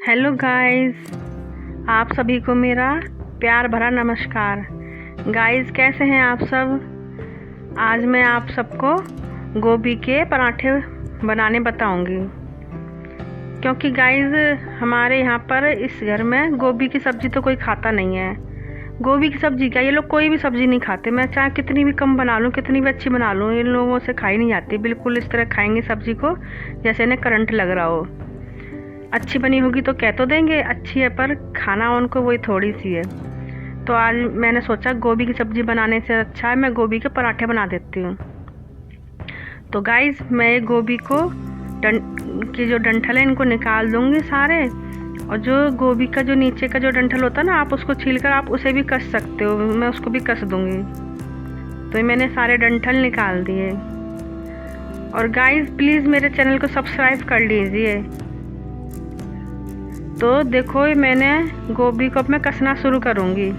Hello guys, आप सभी को मेरा प्यार भरा नमस्कार। गाइस, कैसे हैं आप सब। आज मैं आप सबको गोभी के पराठे बनाने बताऊंगी, क्योंकि गाइस हमारे यहाँ पर इस घर में गोभी की सब्ज़ी तो कोई खाता नहीं है। गोभी की सब्ज़ी क्या, ये लोग कोई भी सब्ज़ी नहीं खाते। मैं चाहे कितनी भी कम बना लूँ, कितनी भी अच्छी बना लूँ, इन लोगों से खाई नहीं जाती। बिल्कुल इस तरह खाएंगे सब्ज़ी को जैसे इन्हें करंट लग रहा हो। अच्छी बनी होगी तो कह तो देंगे अच्छी है, पर खाना उनको वही थोड़ी सी है। तो आज मैंने सोचा गोभी की सब्ज़ी बनाने से अच्छा है मैं गोभी के पराठे बना देती हूँ। तो गाइस, मैं ये गोभी को की जो डंठल है इनको निकाल दूँगी सारे, और जो गोभी का जो नीचे का जो डंठल होता है ना, आप उसको छीलकर आप उसे भी कस सकते हो। मैं उसको भी कस दूँगी। तो मैंने सारे डंठल निकाल दिए। और गाइस, प्लीज़ मेरे चैनल को सब्सक्राइब कर लीजिए। तो देखो, मैंने गोभी को अब मैं कसना शुरू करूँगी।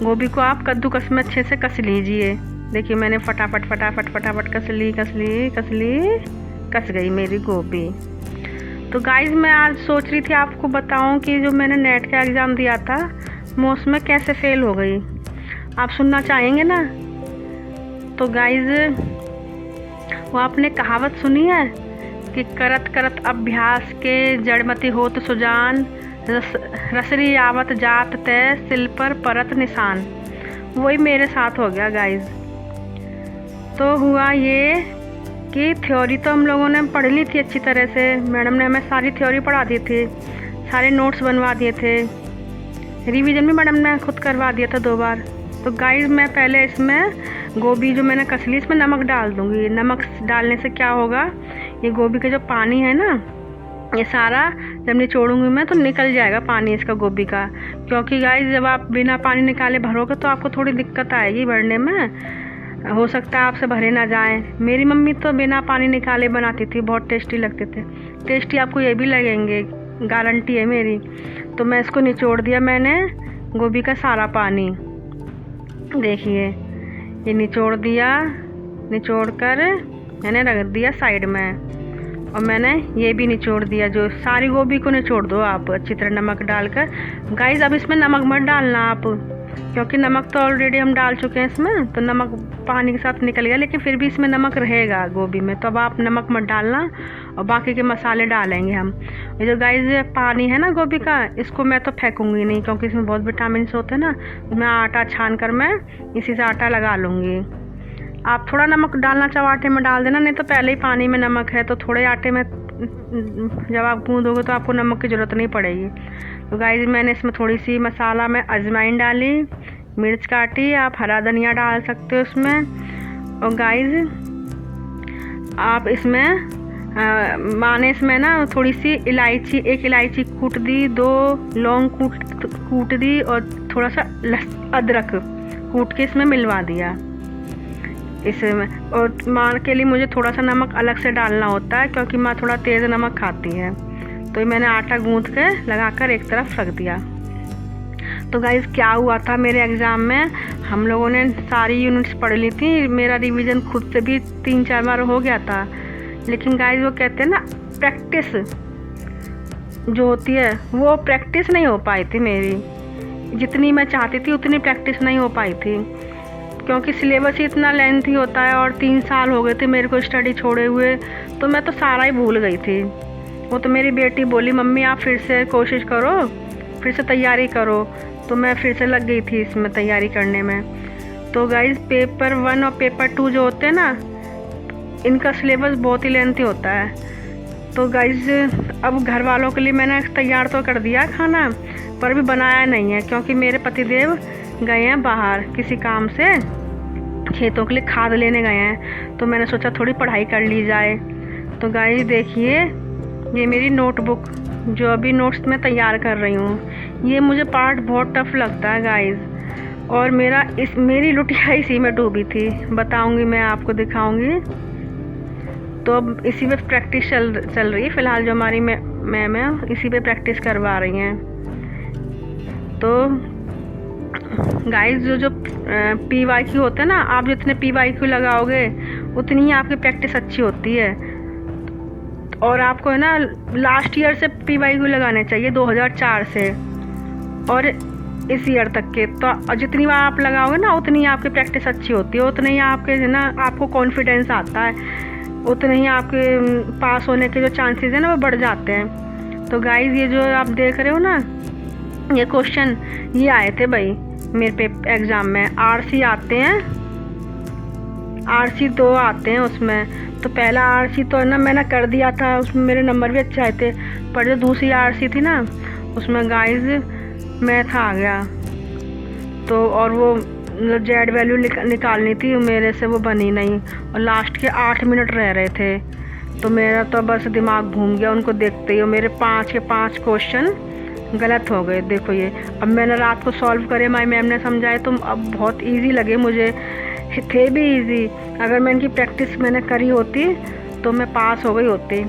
गोभी को आप कद्दूकस में अच्छे से कस लीजिए। देखिए, मैंने फटाफट कस गई मेरी गोभी। तो गाइस, मैं आज सोच रही थी आपको बताऊं कि जो मैंने नेट का एग्ज़ाम दिया था मैं उसमें कैसे फेल हो गई। आप सुनना चाहेंगे ना। तो गाइस, वो आपने कहावत सुनी है कि करत करत अभ्यास के जड़मति होत सुजान, रसरी आवत जात तय सिल पर परत निशान। वही मेरे साथ हो गया गाइस। तो हुआ ये कि थ्योरी तो हम लोगों ने पढ़ ली थी अच्छी तरह से। मैडम ने हमें सारी थ्योरी पढ़ा दी थी, सारे नोट्स बनवा दिए थे, रिवीजन भी मैडम ने खुद करवा दिया था 2 बार। तो गाइस, मैं पहले इसमें गोभी जो मैंने कस ली इसमें नमक डाल दूँगी। नमक डालने से क्या होगा, ये गोभी का जो पानी है ना, ये सारा जब निचोड़ूंगी मैं तो निकल जाएगा पानी इसका गोभी का। क्योंकि गाइस, जब आप बिना पानी निकाले भरोगे तो आपको थोड़ी दिक्कत आएगी भरने में। हो सकता है आपसे भरे ना जाए। मेरी मम्मी तो बिना पानी निकाले बनाती थी, बहुत टेस्टी लगते थे। टेस्टी आपको ये भी लगेंगे, गारंटी है मेरी। तो मैं इसको निचोड़ दिया मैंने गोभी का सारा पानी। देखिए, ये निचोड़ दिया। निचोड़ कर मैंने रख दिया साइड में। और मैंने ये भी निचोड़ दिया। जो सारी गोभी को निचोड़ दो आप अच्छी तरह नमक डालकर। गाइस, अब इसमें नमक मत डालना आप, क्योंकि नमक तो ऑलरेडी हम डाल चुके हैं इसमें, तो नमक पानी के साथ निकल गया। लेकिन फिर भी इसमें नमक रहेगा गोभी में, तो अब आप नमक मत डालना। और बाकी के मसाले डालेंगे हम। ये जो गाइस पानी है ना गोभी का, इसको मैं तो फेंकूंगी नहीं, क्योंकि इसमें बहुत विटामिन होते हैं ना। मैं आटा छान कर मैं इसी से आटा लगा लूँगी। आप थोड़ा नमक डालना चाहो आटे में डाल देना, नहीं तो पहले ही पानी में नमक है, तो थोड़े आटे में जब आप गूँदोगे तो आपको नमक की ज़रूरत नहीं पड़ेगी। तो गाइस, मैंने इसमें थोड़ी सी मसाला में अजवाइन डाली, मिर्च काटी, आप हरा धनिया डाल सकते हो इसमें। और गाइस, आप इसमें माने इसमें ना थोड़ी सी इलायची, 1 इलायची कूट दी, 2 लौंग कूट दी, और थोड़ा सा अदरक कूट के इसमें मिलवा दिया इसमें। और माँ के लिए मुझे थोड़ा सा नमक अलग से डालना होता है, क्योंकि माँ थोड़ा तेज़ नमक खाती है। तो ये मैंने आटा गूँथ के लगाकर एक तरफ रख दिया। तो गाइस, क्या हुआ था मेरे एग्ज़ाम में, हम लोगों ने सारी यूनिट्स पढ़ ली थी। मेरा रिवीजन खुद से भी 3-4 बार हो गया था। लेकिन गाइस, वो कहते हैं ना, प्रैक्टिस जो होती है वो प्रैक्टिस नहीं हो पाई थी मेरी। जितनी मैं चाहती थी उतनी प्रैक्टिस नहीं हो पाई थी, क्योंकि सिलेबस ही इतना लेंथी होता है। और 3 साल हो गए थे मेरे को स्टडी छोड़े हुए, तो मैं तो सारा ही भूल गई थी। वो तो मेरी बेटी बोली, मम्मी आप फिर से कोशिश करो, फिर से तैयारी करो। तो मैं फिर से लग गई थी इसमें तैयारी करने में। तो गाइस, पेपर 1 और पेपर 2 जो होते हैं ना, इनका सिलेबस बहुत ही लेंथी होता है। तो गाइस, अब घर वालों के लिए मैंने तैयार तो कर दिया खाना, पर भी बनाया नहीं है, क्योंकि मेरे पतिदेव गए हैं बाहर किसी काम से, खेतों के लिए खाद लेने गए हैं। तो मैंने सोचा थोड़ी पढ़ाई कर ली जाए। तो गाइस देखिए, ये मेरी नोटबुक जो अभी नोट्स में तैयार कर रही हूँ, ये मुझे पार्ट बहुत टफ लगता है गाइस। और मेरी लुटिया इसी में डूबी थी, बताऊँगी मैं आपको, दिखाऊँगी। तो अब इसी पे प्रैक्टिस चल रही है फ़िलहाल। जो हमारी मैम है इसी पे प्रैक्टिस करवा रही हैं। तो गाइस, जो PYQ होते हैं ना, आप जितने PYQ लगाओगे उतनी ही आपकी प्रैक्टिस अच्छी होती है। और आपको है ना लास्ट ईयर से PYQ लगाने चाहिए, 2004 से और इस ईयर तक के। तो जितनी बार आप लगाओगे ना उतनी आपकी प्रैक्टिस अच्छी होती है, उतने ही आपके है ना आपको कॉन्फिडेंस आता है, उतने ही आपके पास होने के जो चांसेस हैं ना वो बढ़ जाते हैं। तो गाइस ये जो आप देख रहे हो ना ये क्वेश्चन ये आए थे भाई मेरे पे एग्ज़ाम में। RC आते हैं, RC 2 आते हैं उसमें। तो पहला RC तो है ना मैंने कर दिया था, उसमें मेरे नंबर भी अच्छे आए थे। पर जो दूसरी RC थी ना उसमें गाइस मैथ आ गया, तो और वो जेड वैल्यू निकालनी थी मेरे से, वो बनी नहीं और लास्ट के 8 मिनट रह रहे थे। तो मेरा तो बस दिमाग घूम गया उनको देखते ही, और मेरे 5 के 5 क्वेश्चन गलत हो गए। देखो ये अब मैंने रात को सॉल्व करे, हमारी मैम ने समझाए तो अब बहुत इजी लगे मुझे, थे भी इजी। अगर मैं इनकी प्रैक्टिस मैंने करी होती तो मैं पास हो गई होती,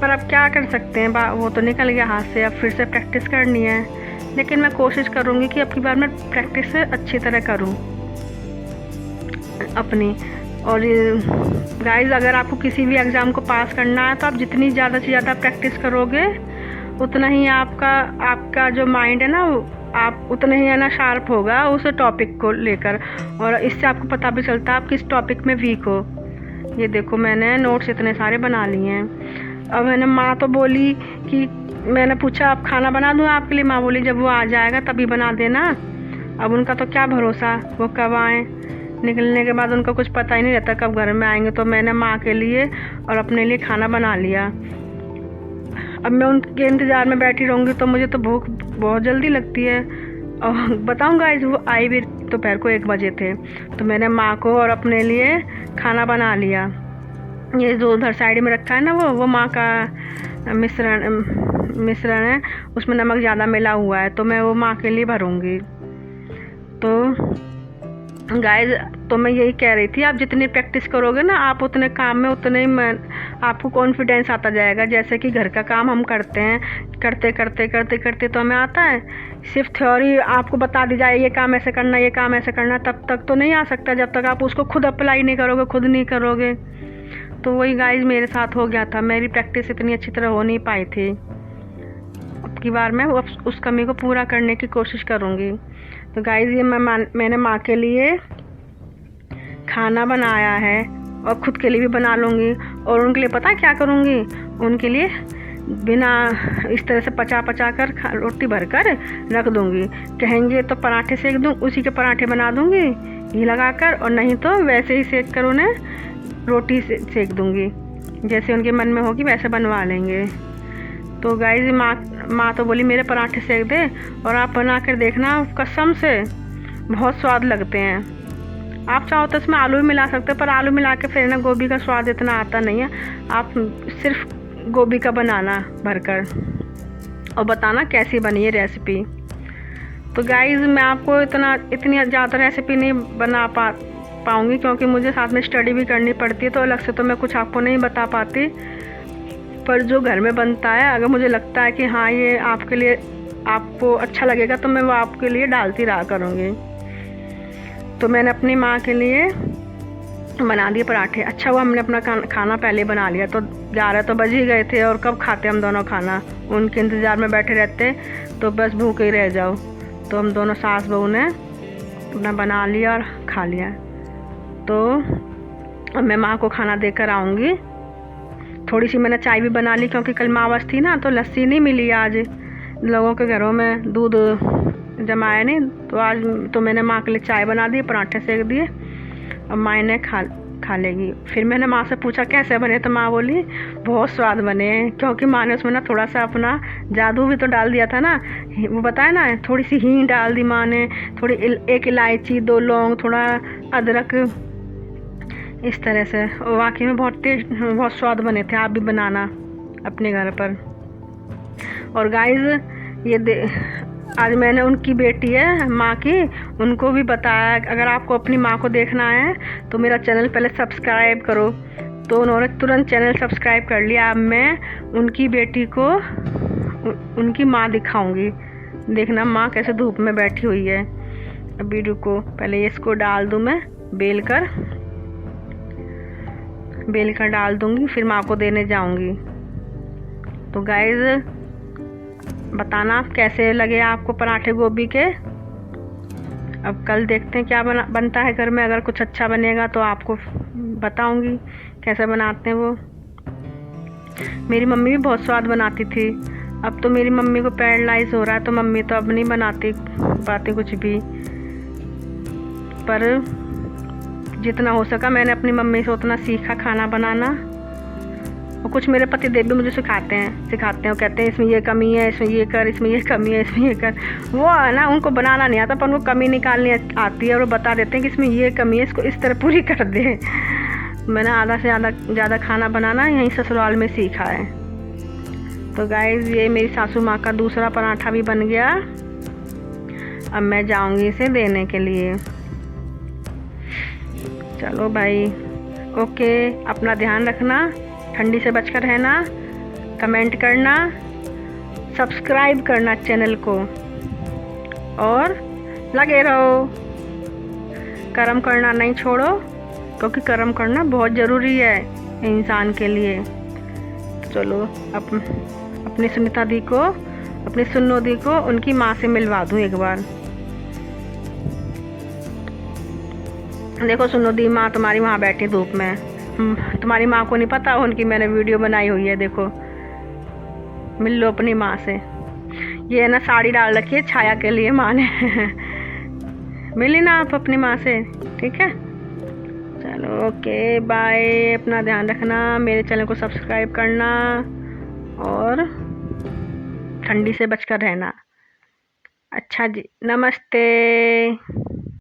पर अब क्या कर सकते हैं, वो तो निकल गया हाथ से। अब फिर से प्रैक्टिस करनी है, लेकिन मैं कोशिश करूँगी कि अब की बार मैं प्रैक्टिस अच्छी तरह करूँ अपनी। और गाइस अगर आपको किसी भी एग्ज़ाम को पास करना है तो आप जितनी ज़्यादा से ज़्यादा प्रैक्टिस करोगे उतना ही आपका जो माइंड है ना आप उतना ही है ना शार्प होगा उस टॉपिक को लेकर, और इससे आपको पता भी चलता है आप किस टॉपिक में वीक हो। ये देखो मैंने नोट्स इतने सारे बना लिए हैं। अब मैंने माँ तो बोली कि मैंने पूछा आप खाना बना दूँ आपके लिए, माँ बोली जब वो आ जाएगा तभी बना देना। अब उनका तो क्या भरोसा वो कब आए, निकलने के बाद उनका कुछ पता ही नहीं रहता कब घर में आएंगे। तो मैंने माँ के लिए और अपने लिए खाना बना लिया। अब मैं उनके इंतज़ार में बैठी रहूँगी तो मुझे तो भूख बहुत जल्दी लगती है। और बताऊँ गाइस वो आई भी दोपहर को 1 बजे थे, तो मैंने माँ को और अपने लिए खाना बना लिया। ये जो उधर साइड में रखा है ना वो माँ का मिश्रण है, उसमें नमक ज़्यादा मिला हुआ है, तो मैं वो माँ के लिए भरूँगी। तो गाइस तो मैं यही कह रही थी आप जितनी प्रैक्टिस करोगे ना आप उतने काम में उतने ही आपको कॉन्फिडेंस आता जाएगा। जैसे कि घर का काम हम करते हैं, करते करते तो हमें आता है, सिर्फ थ्योरी आपको बता दी जाए ये काम ऐसे करना ये काम ऐसे करना, तब तक तो नहीं आ सकता जब तक आप उसको खुद अप्लाई नहीं करोगे, खुद नहीं करोगे। तो वही गाइस मेरे साथ हो गया था, मेरी प्रैक्टिस इतनी अच्छी तरह हो नहीं पाई थी। अब की बार मैं उस कमी को पूरा करने की कोशिश करूँगी। तो गाइस ये मैंने माँ के लिए खाना बनाया है और ख़ुद के लिए भी बना लूँगी। और उनके लिए पता क्या करूँगी, उनके लिए बिना इस तरह से पचा कर रोटी भर कर रख दूँगी। कहेंगे तो पराठे सेक दूँ, उसी के पराठे बना दूँगी घी लगा कर, और नहीं तो वैसे ही सेक कर उन्हें रोटी सेक दूँगी, जैसे उनके मन में होगी वैसे बनवा लेंगे। तो गाइस माँ तो बोली मेरे पराठे सेक दे और आप बना कर देखना, कसम से बहुत स्वाद लगते हैं। आप चाहो तो इसमें आलू भी मिला सकते हो, पर आलू मिला के फिर ना गोभी का स्वाद इतना आता नहीं है। आप सिर्फ गोभी का बनाना भरकर और बताना कैसी बनी है रेसिपी। तो गाइस मैं आपको इतनी ज़्यादा रेसिपी नहीं बना पाऊँगी क्योंकि मुझे साथ में स्टडी भी करनी पड़ती है, तो अलग से तो मैं कुछ आपको नहीं बता पाती। पर जो घर में बनता है अगर मुझे लगता है कि हाँ ये आपके लिए आपको अच्छा लगेगा तो मैं वो आपके लिए डालती रहा करूँगी। तो मैंने अपनी माँ के लिए बना दिए पराठे। अच्छा हुआ हमने अपना खाना पहले बना लिया, तो 11 तो बज ही गए थे और कब खाते हम दोनों खाना, उनके इंतज़ार में बैठे रहते तो बस भूखे ही रह जाओ। तो हम दोनों सास बहू ने अपना बना लिया और खा लिया। तो अब मैं माँ को खाना देकर आऊँगी। थोड़ी सी मैंने चाय भी बना ली क्योंकि कल मावस थी ना, तो लस्सी नहीं मिली आज लोगों के घरों में, दूध जमाया नहीं, तो आज तो मैंने माँ के लिए चाय बना दी, पराठे सेक दिए और माँ ने खा लेगी। फिर मैंने माँ से पूछा कैसे बने, तो माँ बोली बहुत स्वाद बने हैं, क्योंकि माँ ने उसमें ना थोड़ा सा अपना जादू भी तो डाल दिया था ना, वो बताया ना, थोड़ी सी हींग डाल दी माँ ने, थोड़ी 1 इलायची 2 लौंग थोड़ा अदरक, इस तरह से। और वाकई में बहुत स्वाद बने थे, आप भी बनाना अपने घर पर। और गाइस ये आज मैंने उनकी बेटी है माँ की, उनको भी बताया अगर आपको अपनी माँ को देखना है तो मेरा चैनल पहले सब्सक्राइब करो। तो उन्होंने तुरंत चैनल सब्सक्राइब कर लिया। अब मैं उनकी बेटी को उनकी माँ दिखाऊंगी, देखना माँ कैसे धूप में बैठी हुई है। अभी रुको, पहले इसको डाल दूँ मैं बेल कर डाल दूँगी, फिर माँ को देने जाऊँगी। तो गाइस बताना कैसे लगे आपको पराठे गोभी के। अब कल देखते हैं क्या बनता है घर में। अगर कुछ अच्छा बनेगा तो आपको बताऊंगी कैसे बनाते हैं वो। मेरी मम्मी भी बहुत स्वाद बनाती थी। अब तो मेरी मम्मी को पैरालाइज हो रहा है तो मम्मी तो अब नहीं बनाती पाती कुछ भी, पर जितना हो सका मैंने अपनी मम्मी से उतना सीखा खाना बनाना। और कुछ मेरे पति देव भी मुझे सिखाते हैं वो कहते हैं इसमें ये कमी है, इसमें ये कर, इसमें ये कमी है, इसमें ये कर। वो है ना, उनको बनाना नहीं आता पर उनको कमी निकालनी आती है और वो बता देते हैं कि इसमें ये कमी है, इसको इस तरह पूरी कर दे। मैंने आधा से ज़्यादा खाना बनाना यहीं ससुराल में सीखा है। तो गाइस ये मेरी सासू माँ का दूसरा पराठा भी बन गया। अब मैं जाऊंगी इसे देने के लिए। चलो भाई, ओके, अपना ध्यान रखना, ठंडी से बचकर रहना, कमेंट करना, सब्सक्राइब करना चैनल को और लगे रहो। कर्म करना नहीं छोड़ो, क्योंकि कर्म करना बहुत ज़रूरी है इंसान के लिए। चलो अपनी सुनीता दी को, अपनी सुन्नो दी को उनकी माँ से मिलवा दूँ एक बार। देखो सुन्नो दी माँ तुम्हारी वहाँ बैठी धूप में, तुम्हारी माँ को नहीं पता उनकी मैंने वीडियो बनाई हुई है। देखो मिल लो अपनी माँ से। ये है ना साड़ी डाल रखी है छाया के लिए माँ ने। मिली ना आप अपनी माँ से, ठीक है। चलो ओके बाय, अपना ध्यान रखना, मेरे चैनल को सब्सक्राइब करना और ठंडी से बचकर रहना। अच्छा जी, नमस्ते।